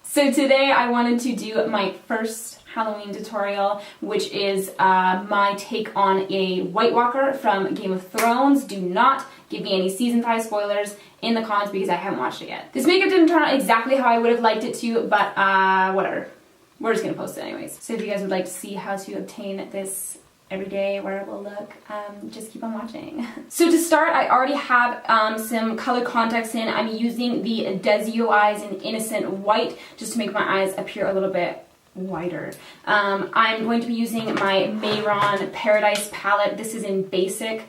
So today I wanted to do my first Halloween tutorial, which is my take on a White Walker from Game of Thrones. Do not give me any season 5 spoilers in the comments because I haven't watched it yet. This makeup didn't turn out exactly how I would have liked it to, but whatever. We're just gonna post it anyways. So if you guys would like to see how to obtain this everyday wearable look, just keep on watching. So to start, I already have some color contacts in. I'm using the Desio Eyes in Innocent White just to make my eyes appear a little bit whiter. I'm going to be using my Mehron Paradise palette. This is in Basic.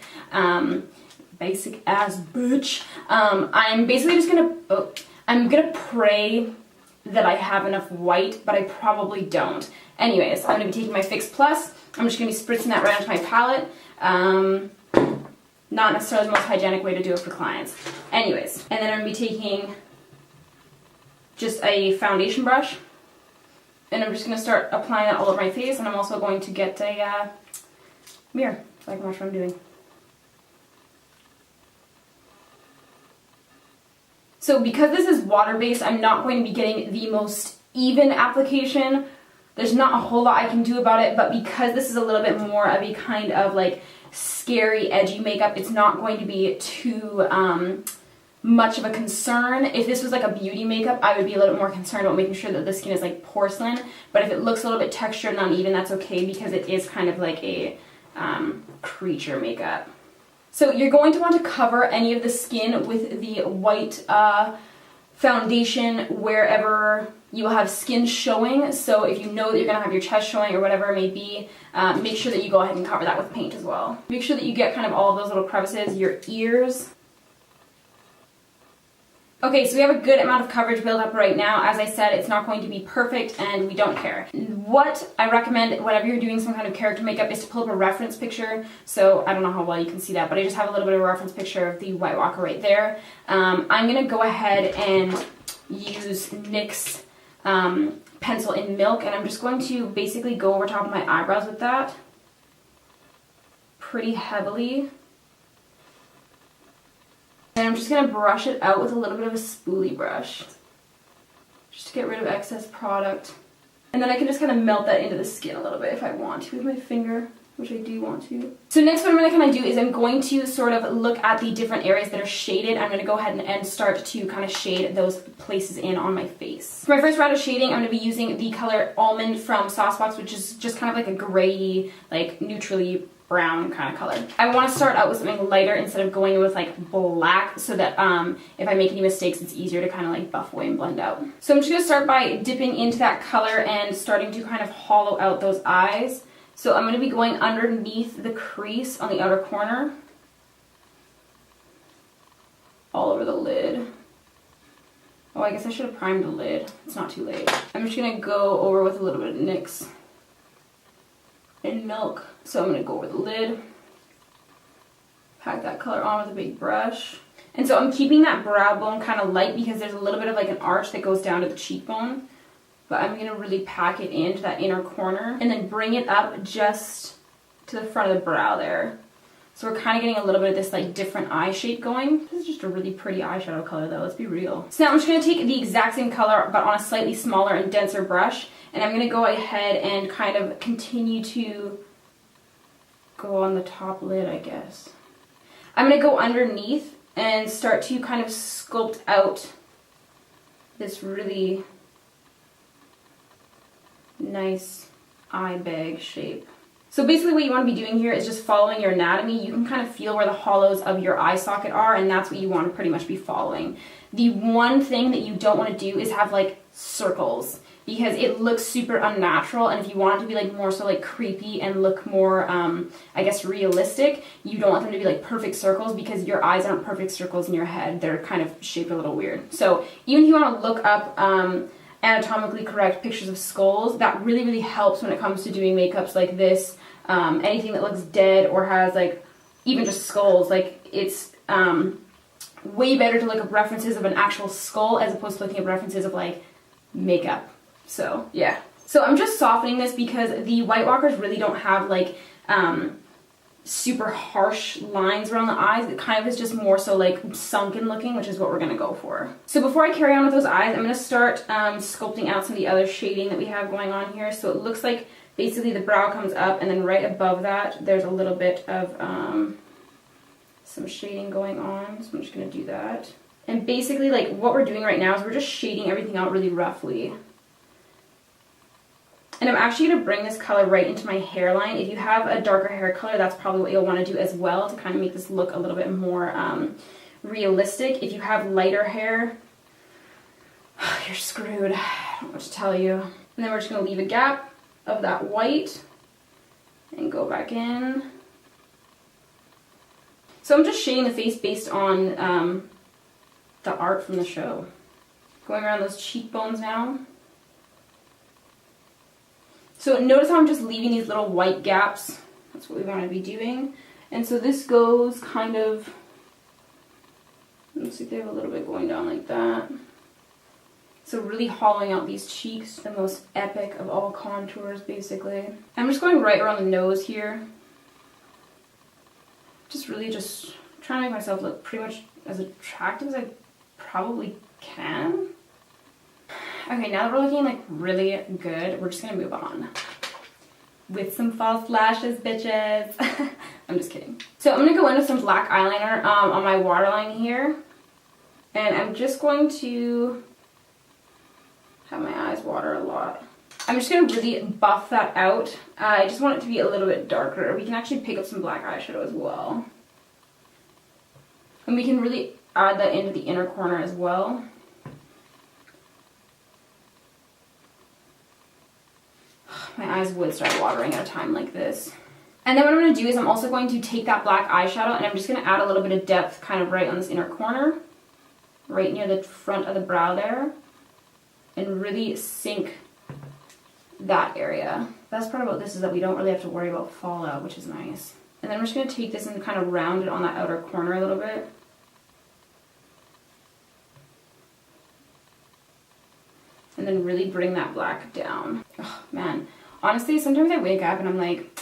Basic as bitch. I'm basically just gonna pray that I have enough white, but I probably don't. Anyways, I'm gonna be taking my Fix Plus. I'm just gonna be spritzing that right onto my palette. Not necessarily the most hygienic way to do it for clients. Anyways, and then I'm gonna be taking just a foundation brush, and I'm just gonna start applying that all over my face, and I'm also going to get a mirror so I can watch what I'm doing. So because this is water-based, I'm not going to be getting the most even application. There's not a whole lot I can do about it, but because this is a little bit more of a kind of like scary, edgy makeup, it's not going to be too much of a concern. If this was like a beauty makeup, I would be a little bit more concerned about making sure that the skin is like porcelain, but if it looks a little bit textured and uneven, that's okay because it is kind of like a creature makeup. So you're going to want to cover any of the skin with the white foundation wherever you will have skin showing. So if you know that you're going to have your chest showing or whatever it may be, make sure that you go ahead and cover that with paint as well. Make sure that you get kind of all of those little crevices, your ears. Okay, so we have a good amount of coverage built up right now. As I said, it's not going to be perfect and we don't care. What I recommend whenever you're doing some kind of character makeup is to pull up a reference picture. So I don't know how well you can see that, but I just have a little bit of a reference picture of the White Walker right there. I'm gonna go ahead and use NYX pencil in Milk, and I'm just going to basically go over top of my eyebrows with that pretty heavily. And I'm just going to brush it out with a little bit of a spoolie brush just to get rid of excess product. And then I can just kind of melt that into the skin a little bit if I want to with my finger, which I do want to. So next what I'm going to kind of do is I'm going to sort of look at the different areas that are shaded. I'm going to go ahead and start to kind of shade those places in on my face. For my first round of shading, I'm going to be using the color Almond from Saucebox, which is just kind of like a gray, like neutrally brown kind of color. I want to start out with something lighter instead of going with like black so that if I make any mistakes, it's easier to kind of like buff away and blend out. So I'm just going to start by dipping into that color and starting to kind of hollow out those eyes. So I'm going to be going underneath the crease on the outer corner, all over the lid. Oh, I guess I should have primed the lid. It's not too late. I'm just going to go over with a little bit of NYX and Milk. So I'm going to go over the lid, pack that color on with a big brush. And so I'm keeping that brow bone kind of light because there's a little bit of like an arch that goes down to the cheekbone. But I'm going to really pack it into that inner corner and then bring it up just to the front of the brow there. So we're kind of getting a little bit of this like different eye shape going. This is just a really pretty eyeshadow color though, let's be real. So now I'm just going to take the exact same color but on a slightly smaller and denser brush. And I'm going to go ahead and kind of continue to go on the top lid, I guess. I'm going to go underneath and start to kind of sculpt out this really nice eye bag shape. So basically what you want to be doing here is just following your anatomy. You can kind of feel where the hollows of your eye socket are, and that's what you want to pretty much be following. The one thing that you don't want to do is have like circles, because it looks super unnatural, and if you want it to be like more so like creepy and look more I guess realistic, you don't want them to be like perfect circles because your eyes aren't perfect circles in your head. They're kind of shaped a little weird. So even if you want to look up anatomically correct pictures of skulls, that really helps when it comes to doing makeups like this. Anything that looks dead or has like even just skulls, like it's way better to look up references of an actual skull as opposed to looking at references of like makeup. So yeah, so I'm just softening this because the White Walkers really don't have like super harsh lines around the eyes. It kind of is just more so like sunken looking, which is what we're gonna go for. So before I carry on with those eyes, I'm gonna start sculpting out some of the other shading that we have going on here. So it looks like basically the brow comes up, and then right above that, there's a little bit of some shading going on. So I'm just gonna do that. And basically, like, what we're doing right now is we're just shading everything out really roughly. And I'm actually going to bring this color right into my hairline. If you have a darker hair color, that's probably what you'll want to do as well to kind of make this look a little bit more realistic. If you have lighter hair, you're screwed. I don't know what to tell you. And then we're just going to leave a gap of that white and go back in. So I'm just shading the face based on the art from the show. Going around those cheekbones now. So notice how I'm just leaving these little white gaps. That's what we want to be doing. And so this goes kind of, looks like they have a little bit going down like that. So really hollowing out these cheeks, the most epic of all contours basically. I'm just going right around the nose here. Just really just trying to make myself look pretty much as attractive as I probably can. Okay, now that we're looking like really good, we're just gonna move on with some false lashes, bitches. I'm just kidding. So I'm gonna go in with some black eyeliner on my waterline here, and I'm just going to have my eyes water a lot. I'm just gonna really buff that out. I just want it to be a little bit darker. We can actually pick up some black eyeshadow as well, and we can really add that into the inner corner as well. My eyes would start watering at a time like this. And then what I'm going to do is I'm also going to take that black eyeshadow and I'm just going to add a little bit of depth kind of right on this inner corner, right near the front of the brow there, and really sink that area. The best part about this is that we don't really have to worry about fallout, which is nice. And then I'm just going to take this and kind of round it on that outer corner a little bit. And then really bring that black down. Oh, man. Honestly, sometimes I wake up and I'm like,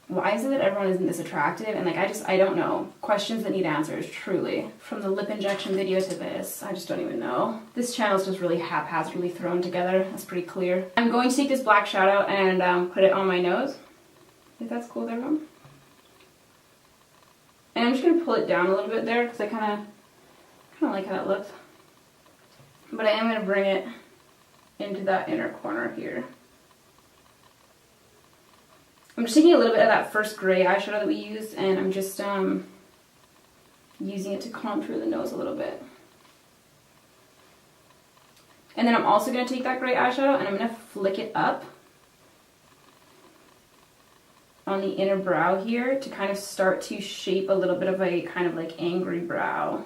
why is it that everyone isn't this attractive? And like, I don't know. Questions that need answers, truly. From the lip injection video to this, I just don't even know. This channel is just really haphazardly thrown together. That's pretty clear. I'm going to take this black shadow and put it on my nose. If that's cool with everyone. And I'm just going to pull it down a little bit there because I kind of like how that looks. But I am going to bring it into that inner corner here. I'm just taking a little bit of that first gray eyeshadow that we used and I'm just using it to contour the nose a little bit. And then I'm also going to take that gray eyeshadow and I'm going to flick it up on the inner brow here to kind of start to shape a little bit of a kind of like angry brow.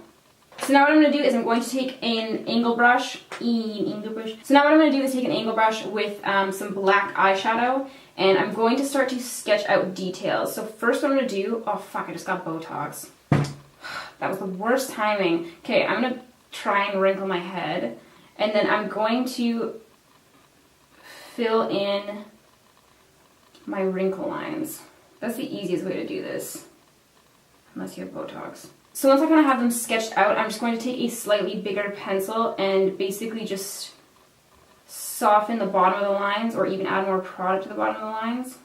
So now what I'm going to do is I'm going to take an angle brush. So now what I'm going to do is take an angle brush with some black eyeshadow and I'm going to start to sketch out details. So first what I'm going to do, oh fuck, I just got Botox. That was the worst timing. Okay, I'm going to try and wrinkle my head and then I'm going to fill in my wrinkle lines. That's the easiest way to do this, unless you have Botox. So once I kind of have them sketched out, I'm just going to take a slightly bigger pencil and basically just soften the bottom of the lines or even add more product to the bottom of the lines.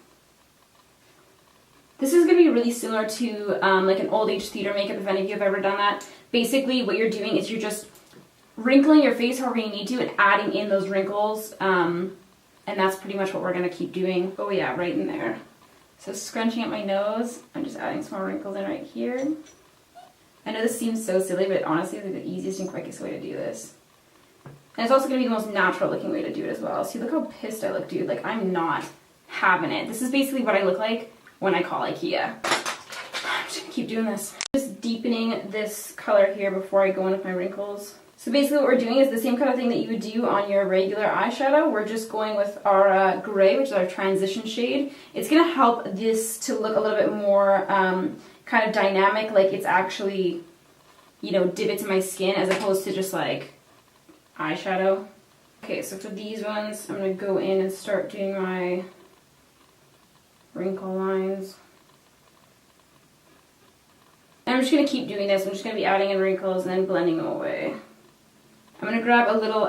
This is going to be really similar to like an old age theater makeup, if any of you have ever done that. Basically what you're doing is you're just wrinkling your face however you need to and adding in those wrinkles. And that's pretty much what we're going to keep doing. Oh yeah, right in there. So scrunching up my nose, I'm just adding some more wrinkles in right here. I know this seems so silly, but honestly, it's the easiest and quickest way to do this. And it's also going to be the most natural looking way to do it as well. See, look how pissed I look, dude. Like, I'm not having it. This is basically what I look like when I call IKEA. I'm just going to keep doing this. Just deepening this color here before I go in with my wrinkles. So basically what we're doing is the same kind of thing that you would do on your regular eyeshadow. We're just going with our gray, which is our transition shade. It's going to help this to look a little bit more kind of dynamic, like it's actually, you know, divots in my skin as opposed to just like eyeshadow. Okay, so for these ones, I'm going to go in and start doing my wrinkle lines. I'm just going to keep doing this. I'm just going to be adding in wrinkles and then blending them away. I'm going to grab a little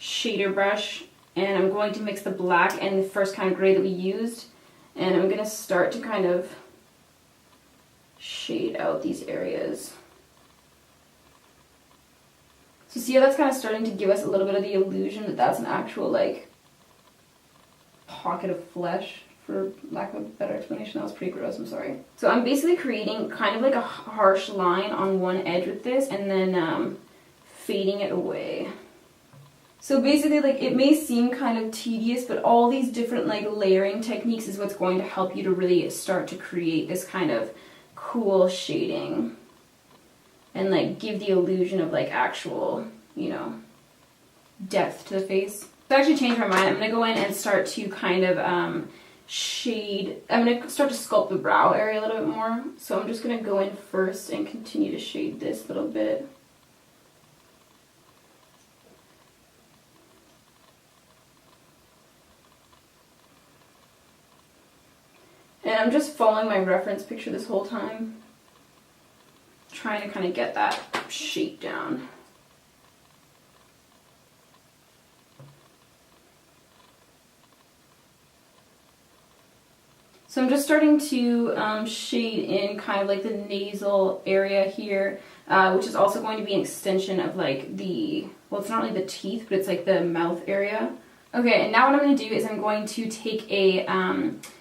shader brush, and I'm going to mix the black and the first kind of gray that we used, and I'm going to start to kind of shade out these areas. So see how that's kind of starting to give us a little bit of the illusion that that's an actual like pocket of flesh, for lack of a better explanation. That was pretty gross, I'm sorry. So I'm basically creating kind of like a harsh line on one edge with this, and then fading it away. So basically, like, it may seem kind of tedious, but all these different like layering techniques is what's going to help you to really start to create this kind of cool shading and like give the illusion of like actual, you know, depth to the face. So I actually changed my mind. I'm going to go in and start to kind of shade. I'm going to start to sculpt the brow area a little bit more. So I'm just going to go in first and continue to shade this little bit. And I'm just following my reference picture this whole time, trying to kind of get that shape down. So I'm just starting to shade in kind of like the nasal area here, which is also going to be an extension of like the, well, it's not really the teeth, but it's like the mouth area. Okay, and now what I'm going to do is I'm going to take a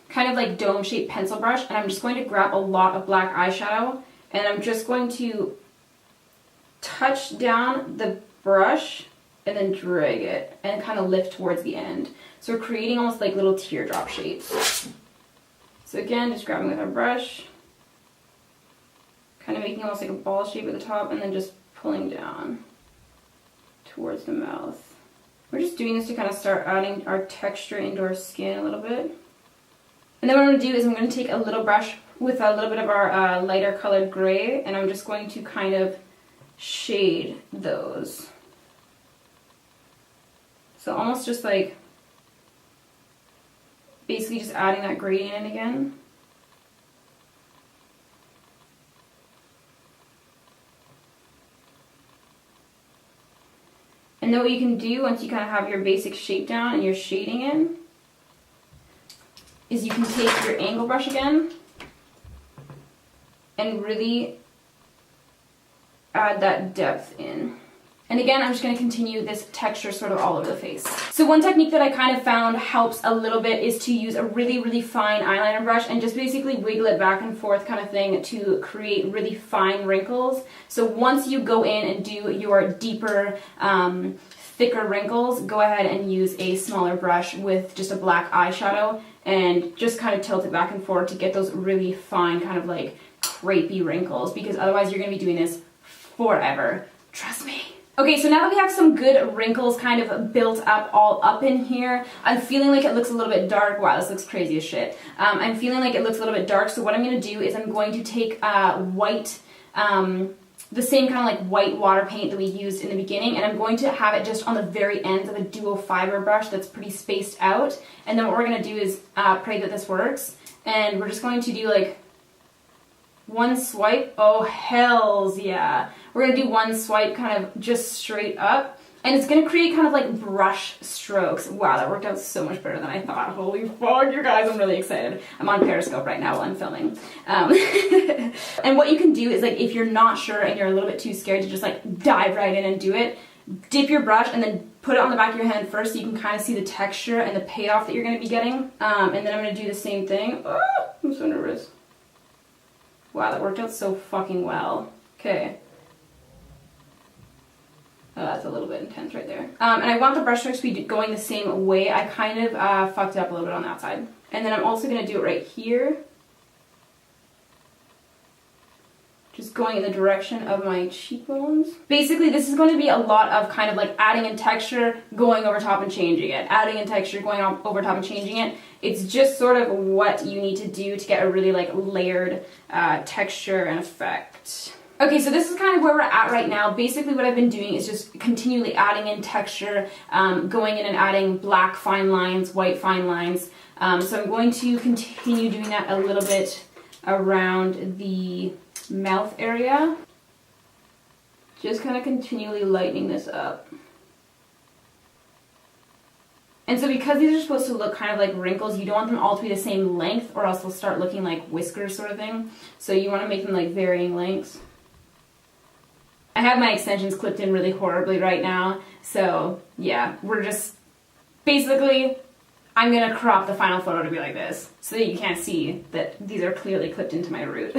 kind of like dome-shaped pencil brush, and I'm just going to grab a lot of black eyeshadow, and I'm just going to touch down the brush and then drag it and kind of lift towards the end. So we're creating almost like little teardrop shapes. So again, just grabbing with our brush, kind of making almost like a ball shape at the top, and then just pulling down towards the mouth. We're just doing this to kind of start adding our texture into our skin a little bit. And then what I'm going to do is I'm going to take a little brush with a little bit of our lighter colored gray, and I'm just going to kind of shade those. So almost just like basically just adding that gradient in again. And then what you can do once you kind of have your basic shape down and your shading in is you can take your angle brush again and really add that depth in. And again, I'm just going to continue this texture sort of all over the face. So one technique that I kind of found helps a little bit is to use a really, really fine eyeliner brush and just basically wiggle it back and forth kind of thing to create really fine wrinkles. So once you go in and do your deeper, thicker wrinkles, go ahead and use a smaller brush with just a black eyeshadow and just kind of tilt it back and forth to get those really fine kind of like crepey wrinkles, because otherwise you're going to be doing this forever. Trust me. Okay, so now that we have some good wrinkles kind of built up all up in here, I'm feeling like it looks a little bit dark. Wow, this looks crazy as shit. I'm feeling like it looks a little bit dark, so what I'm going to do is I'm going to take white, the same kind of like white water paint that we used in the beginning, and I'm going to have it just on the very ends of a dual fiber brush that's pretty spaced out. And then what we're going to do is pray that this works, and we're just going to do like one swipe. Oh, hells yeah. We're going to do one swipe kind of just straight up, and it's going to create kind of like brush strokes. Wow, that worked out so much better than I thought. Holy fuck, you guys, I'm really excited. I'm on Periscope right now while I'm filming. And what you can do is, like, if you're not sure and you're a little bit too scared to just like dive right in and do it, dip your brush and then put it on the back of your hand first so you can kind of see the texture and the payoff that you're going to be getting. And then I'm going to do the same thing. Oh, I'm so nervous. Wow, that worked out so fucking well. Okay. Oh, that's a little bit intense right there. And I want the brush strokes to be going the same way. I kind of fucked it up a little bit on that side. And then I'm also going to do it right here. Just going in the direction of my cheekbones. Basically, this is going to be a lot of kind of like adding in texture, going over top and changing it. Adding in texture, going over top and changing it. It's just sort of what you need to do to get a really like layered texture and effect. Okay, so this is kind of where we're at right now. Basically what I've been doing is just continually adding in texture, going in and adding black fine lines, white fine lines. So I'm going to continue doing that a little bit around the mouth area. Just kind of continually lightening this up. And so because these are supposed to look kind of like wrinkles, you don't want them all to be the same length or else they'll start looking like whiskers sort of thing. So you want to make them like varying lengths. I have my extensions clipped in really horribly right now. So yeah, we're just basically, I'm going to crop the final photo to be like this so that you can't see that these are clearly clipped into my root.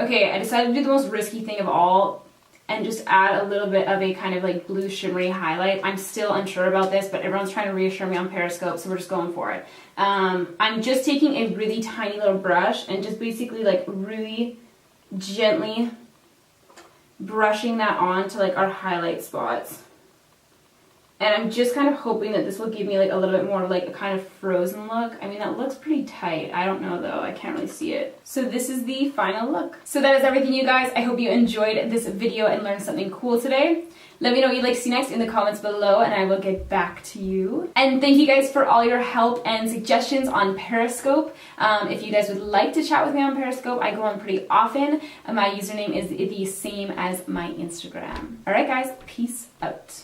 Okay, I decided to do the most risky thing of all and just add a little bit of a kind of like blue shimmery highlight. I'm still unsure about this, but everyone's trying to reassure me on Periscope, so we're just going for it. I'm just taking a really tiny little brush and just basically like really gently brushing that on to like our highlight spots. And I'm just kind of hoping that this will give me like a little bit more of like a kind of frozen look. I mean, that looks pretty tight. I don't know though, I can't really see it. So this is the final look. So that is everything, you guys. I hope you enjoyed this video and learned something cool today. Let me know what you'd like to see next in the comments below and I will get back to you. And thank you guys for all your help and suggestions on Periscope. If you guys would like to chat with me on Periscope, I go on pretty often. My username is the same as my Instagram. Alright guys, peace out.